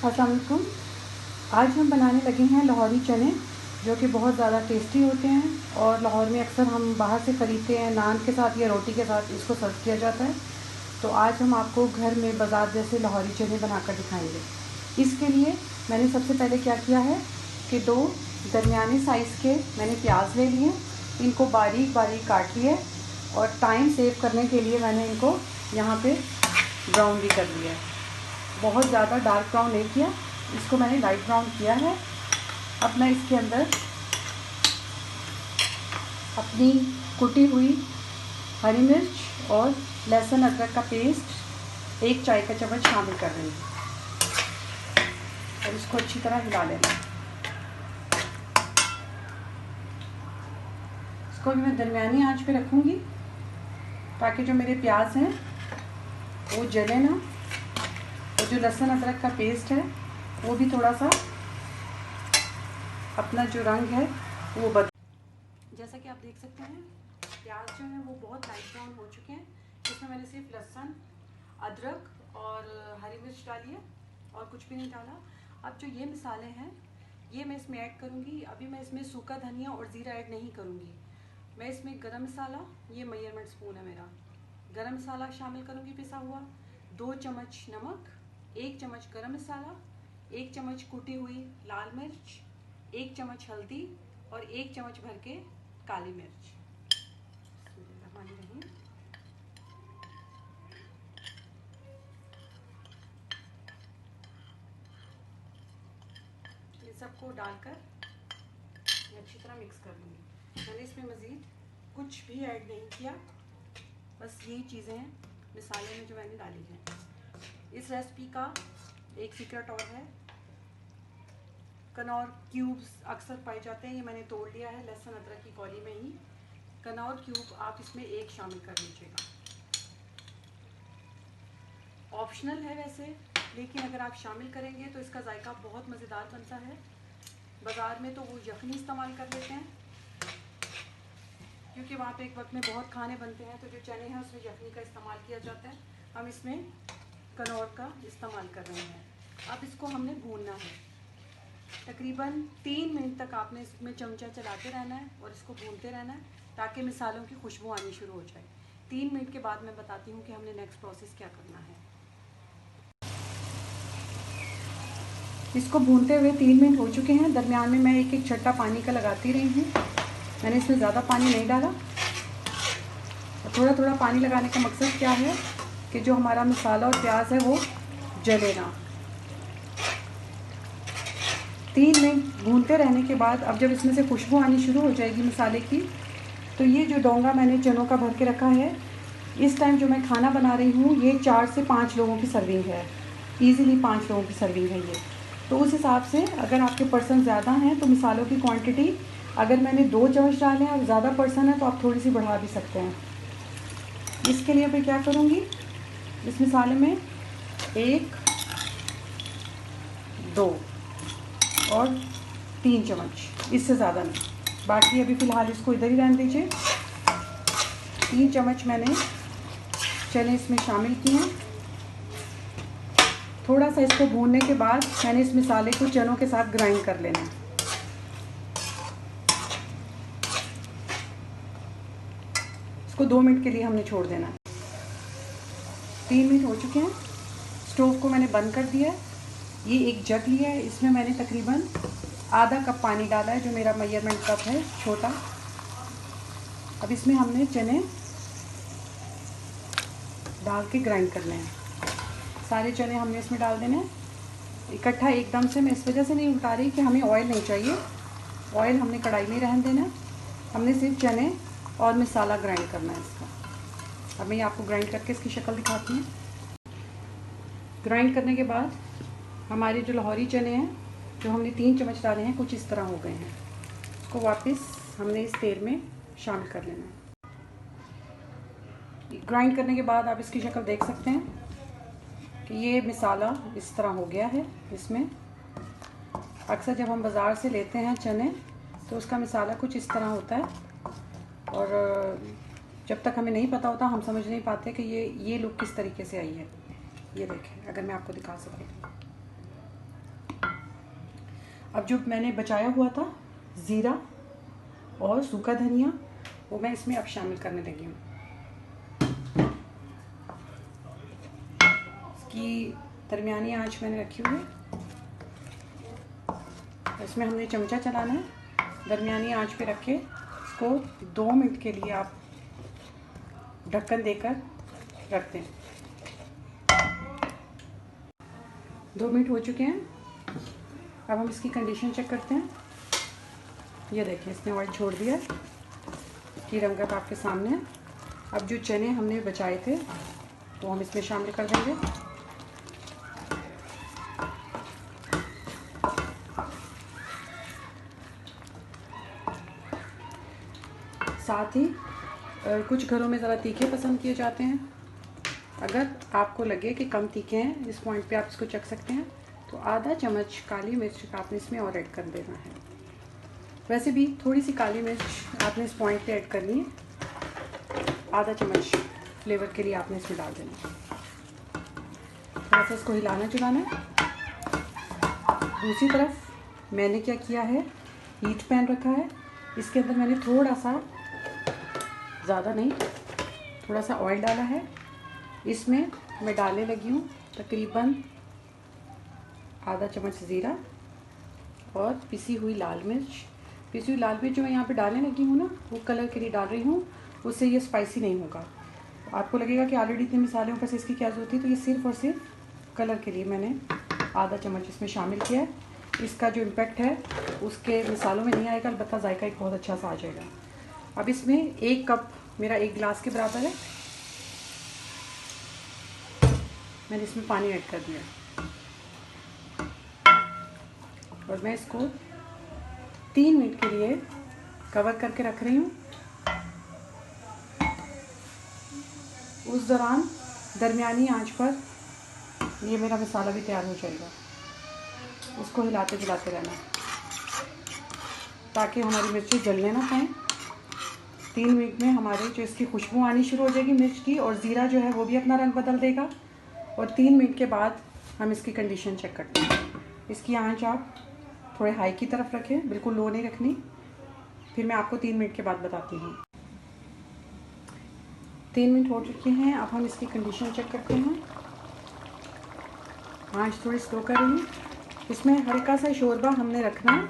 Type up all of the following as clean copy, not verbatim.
अस्सलाम वालेकुम। आज हम बनाने लगे हैं लाहौरी चने, जो कि बहुत ज़्यादा टेस्टी होते हैं और लाहौर में अक्सर हम बाहर से ख़रीदते हैं, नान के साथ या रोटी के साथ इसको सर्व किया जाता है। तो आज हम आपको घर में बाज़ार जैसे लाहौरी चने बनाकर दिखाएंगे। इसके लिए मैंने सबसे पहले क्या किया है कि 2 दरमियाने साइज़ के मैंने प्याज ले लिए, इनको बारीक बारीक काट लिए और टाइम सेव करने के लिए मैंने इनको यहाँ पे ब्राउन भी कर लिया है। बहुत ज़्यादा डार्क ब्राउन नहीं किया, इसको मैंने लाइट ब्राउन किया है। अब मैं इसके अंदर अपनी कुटी हुई हरी मिर्च और लहसुन अदरक का पेस्ट 1 चाय का चम्मच शामिल कर रही हूँ और इसको अच्छी तरह हिला लेना। इसको भी मैं दरमियानी आंच पे रखूँगी ताकि जो मेरे प्याज हैं वो जले ना, और जो लहसुन अदरक का पेस्ट है वो भी थोड़ा सा अपना जो रंग है वो बदल। जैसा कि आप देख सकते हैं प्याज जो है वो बहुत लाइट ब्राउन हो चुके हैं। इसमें मैंने सिर्फ लहसुन अदरक और हरी मिर्च डाली है और कुछ भी नहीं डाला। अब जो ये मसाले हैं ये मैं इसमें ऐड करूँगी। अभी मैं इसमें सूखा धनिया और ज़ीरा ऐड नहीं करूँगी। मैं इसमें गरम मसाला, ये मेजरमेंट स्पून है मेरा, गरम मसाला शामिल करूँगी पिसा हुआ, 2 चम्मच नमक, 1 चम्मच गरम मसाला, 1 चम्मच कुटी हुई लाल मिर्च, 1 चम्मच हल्दी और 1 चम्मच भर के काली मिर्च। ये सबको डालकर मैं अच्छी तरह मिक्स कर लूँगी। मैंने इसमें मज़ीद कुछ भी ऐड नहीं किया, बस यही चीज़ें हैं मसाले में जो मैंने डाली हैं। इस रेसिपी का एक सीक्रेट और है, कनौर क्यूब्स अक्सर पाए जाते हैं, ये मैंने तोड़ लिया है लहसुन अदरक की कौली में ही। कनौर क्यूब आप इसमें 1 शामिल कर लीजिएगा। ऑप्शनल है वैसे, लेकिन अगर आप शामिल करेंगे तो इसका जायका बहुत मज़ेदार बनता है। बाज़ार में तो वो यखनी इस्तेमाल कर लेते हैं क्योंकि वहाँ पे एक वक्त में बहुत खाने बनते हैं, तो जो चने हैं उसमें यखनी का इस्तेमाल किया जाता है। हम इसमें कनौर का इस्तेमाल कर रहे हैं। अब इसको हमने भूनना है तकरीबन 3 मिनट तक। आपने इसमें चमचा चलाते रहना है और इसको भूनते रहना है ताकि मिसालों की खुशबू आनी शुरू हो जाए। 3 मिनट के बाद मैं बताती हूँ कि हमने नेक्स्ट प्रोसेस क्या करना है। इसको भूनते हुए 3 मिनट हो चुके हैं। दरमियान में मैं एक एक छट्टा पानी का लगाती रही हूँ। मैंने इसमें ज़्यादा पानी नहीं डाला। थोड़ा थोड़ा पानी लगाने का मकसद क्या है कि जो हमारा मसाला और प्याज है वो जले ना। 3 मिनट भूनते रहने के बाद अब जब इसमें से खुशबू आनी शुरू हो जाएगी मसाले की, तो ये जो डोंगा मैंने चनों का भर के रखा है, इस टाइम जो मैं खाना बना रही हूँ ये 4 से 5 लोगों की सर्विंग है। ईज़िली 5 लोगों की सर्विंग है ये। तो उस हिसाब से अगर आपके पर्सन ज़्यादा हैं तो मिसालों की क्वांटिटी, अगर मैंने 2 चम्मच डाले हैं और ज़्यादा पर्सन है तो आप थोड़ी सी बढ़ा भी सकते हैं। इसके लिए मैं क्या करूँगी, इस मिसाले में 1, 2 और 3 चम्मच, इससे ज़्यादा नहीं। बाकी अभी फ़िलहाल इसको इधर ही रहने दीजिए। 3 चम्मच मैंने चने इसमें शामिल किए हैं। थोड़ा सा इसको भूनने के बाद मैंने इस मसाले को चनों के साथ ग्राइंड कर लेना है। इसको 2 मिनट के लिए हमने छोड़ देना है। 3 मिनट हो चुके हैं। स्टोव को मैंने बंद कर दिया है। ये एक जग लिया है, इसमें मैंने तकरीबन आधा कप पानी डाला है, जो मेरा मेजरमेंट कप है छोटा। अब इसमें हमने चने डाल के ग्राइंड करने हैं। सारे चने हमने इसमें डाल देने हैं इकट्ठा एकदम से। मैं इस वजह से नहीं उल्टा रही कि हमें ऑयल नहीं चाहिए, ऑयल हमने कढ़ाई में रहने देना है। हमने सिर्फ चने और मसाला ग्राइंड करना है इसका। अब मैं आपको ग्राइंड करके इसकी शक्ल दिखाती हूँ। ग्राइंड करने के बाद हमारे जो लाहौरी चने हैं, जो हमने 3 चम्मच डाले हैं, कुछ इस तरह हो गए हैं। इसको वापस हमने इस तेल में शामिल कर लेना है। ग्राइंड करने के बाद आप इसकी शक्ल देख सकते हैं कि ये मसाला इस तरह हो गया है। इसमें अक्सर जब हम बाज़ार से लेते हैं चने तो उसका मसाला कुछ इस तरह होता है, और जब तक हमें नहीं पता होता हम समझ नहीं पाते कि ये लुक किस तरीके से आई है। ये देखें, अगर मैं आपको दिखा सकूँ, अब जो मैंने बचाया हुआ था ज़ीरा और सूखा धनिया, वो मैं इसमें अब शामिल करने लगी हूँ। इसकी दरमियानी आंच मैंने रखी हुई है। इसमें हमने चमचा चलाना है, दरमियानी आंच पे रख के इसको 2 मिनट के लिए आप ढक्कन देकर रख दें। 2 मिनट हो चुके हैं। अब हम इसकी कंडीशन चेक करते हैं। ये देखें, इसने ऑयल छोड़ दिया कि रंगत आपके सामने है। अब जो चने हमने बचाए थे वो हम इसमें शामिल कर देंगे। साथ ही कुछ घरों में ज़रा तीखे पसंद किए जाते हैं। अगर आपको लगे कि कम तीखे हैं, इस पॉइंट पे आप इसको चख सकते हैं, तो आधा चम्मच काली मिर्च आपने इसमें और ऐड कर देना है। वैसे भी थोड़ी सी काली मिर्च आपने इस पॉइंट पे ऐड करनी है। आधा चम्मच फ्लेवर के लिए आपने इसमें डाल देना है। थोड़ा सा इसको हिलाना चलाना है। दूसरी तरफ मैंने क्या किया है, हीट पैन रखा है। इसके अंदर मैंने थोड़ा सा, ज़्यादा नहीं, थोड़ा सा ऑयल डाला है। इसमें मैं डालने लगी हूँ तकरीबन आधा चम्मच ज़ीरा और पिसी हुई लाल मिर्च। पिसी हुई लाल मिर्च जो मैं यहाँ पे डालने लगी हूँ ना, वो कलर के लिए डाल रही हूँ, उससे ये स्पाइसी नहीं होगा। आपको लगेगा कि ऑलरेडी इतने मसालों पर से इसकी क्या ज़रूरत है, तो ये सिर्फ़ और सिर्फ कलर के लिए मैंने आधा चम्मच इसमें शामिल किया है। इसका जो इम्पेक्ट है उसके मसालों में नहीं आएगा, अलबत्ता जायका एक बहुत अच्छा सा आ जाएगा। अब इसमें 1 कप, मेरा 1 गिलास के बराबर है, मैंने इसमें पानी ऐड कर दिया और मैं इसको 3 मिनट के लिए कवर करके रख रही हूँ। उस दौरान दरमियानी आंच पर ये मेरा मसाला भी तैयार हो जाएगा। इसको हिलाते हिलाते रहना ताकि हमारी मिर्ची जलने ना पाए। 3 मिनट में हमारे जो इसकी खुशबू आनी शुरू हो जाएगी मिर्च की, और ज़ीरा जो है वो भी अपना रंग बदल देगा। और 3 मिनट के बाद हम इसकी कंडीशन चेक करते हैं। इसकी आंच आप थोड़े हाई की तरफ रखें, बिल्कुल लो नहीं रखनी। फिर मैं आपको 3 मिनट के बाद बताती हूँ। 3 मिनट हो चुके हैं। अब हम इसकी कंडीशन चेक करते हैं। आंच थोड़ी स्लो कर रही हूँ। इसमें हल्का सा शोरबा हमने रखना है,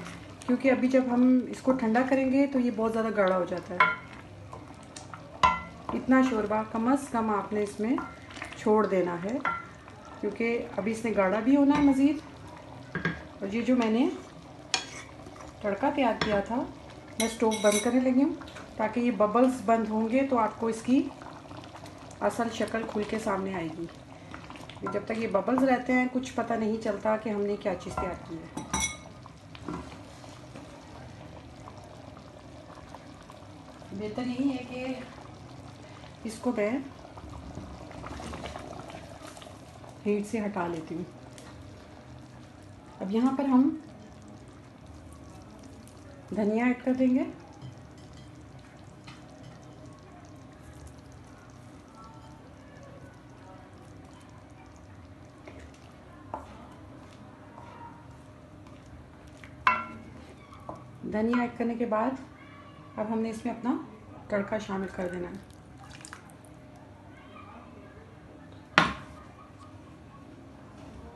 क्योंकि अभी जब हम इसको ठंडा करेंगे तो ये बहुत ज़्यादा गाढ़ा हो जाता है। इतना शोरबा कम से कम आपने इसमें छोड़ देना है, क्योंकि अभी इसने गाढ़ा भी होना है मज़ीद। और ये जो मैंने तड़का तैयार किया था, मैं स्टोव बंद करने लगी हूँ ताकि ये बबल्स बंद होंगे तो आपको इसकी असल शक्ल खुल के सामने आएगी। जब तक ये बबल्स रहते हैं कुछ पता नहीं चलता कि हमने क्या चीज़ तैयार की है। बेहतर यही है कि इसको मैं हीट से हटा लेती हूँ। अब यहाँ पर हम धनिया ऐड कर देंगे। धनिया ऐड करने के बाद अब हमने इसमें अपना तड़का शामिल कर देना है।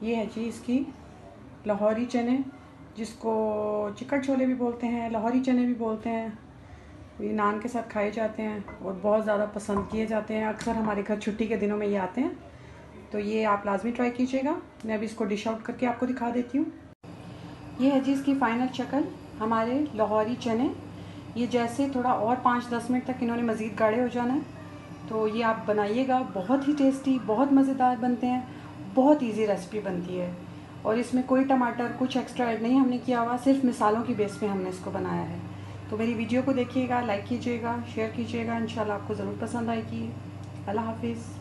ये है जी इसकी लाहौरी चने, जिसको चिकन छोले भी बोलते हैं, लाहौरी चने भी बोलते हैं। ये नान के साथ खाए जाते हैं और बहुत ज़्यादा पसंद किए जाते हैं। अक्सर हमारे घर छुट्टी के दिनों में ये आते हैं, तो ये आप लाजमी ट्राई कीजिएगा। मैं अभी इसको डिश आउट करके आपको दिखा देती हूँ। ये है जी इसकी फ़ाइनल शक्ल, हमारे लाहौरी चने। ये जैसे थोड़ा और 5-10 मिनट तक इन्होंने मज़ीद गाढ़े हो जाना है, तो ये आप बनाइएगा। बहुत ही टेस्टी, बहुत मज़ेदार बनते हैं, बहुत इजी रेसिपी बनती है। और इसमें कोई टमाटर कुछ एक्स्ट्रा ऐड नहीं हमने किया हुआ, सिर्फ मिसालों की बेस पे हमने इसको बनाया है। तो मेरी वीडियो को देखिएगा, लाइक कीजिएगा, शेयर कीजिएगा, इंशाल्लाह आपको ज़रूर पसंद आएगी। अल्लाह हाफिज़।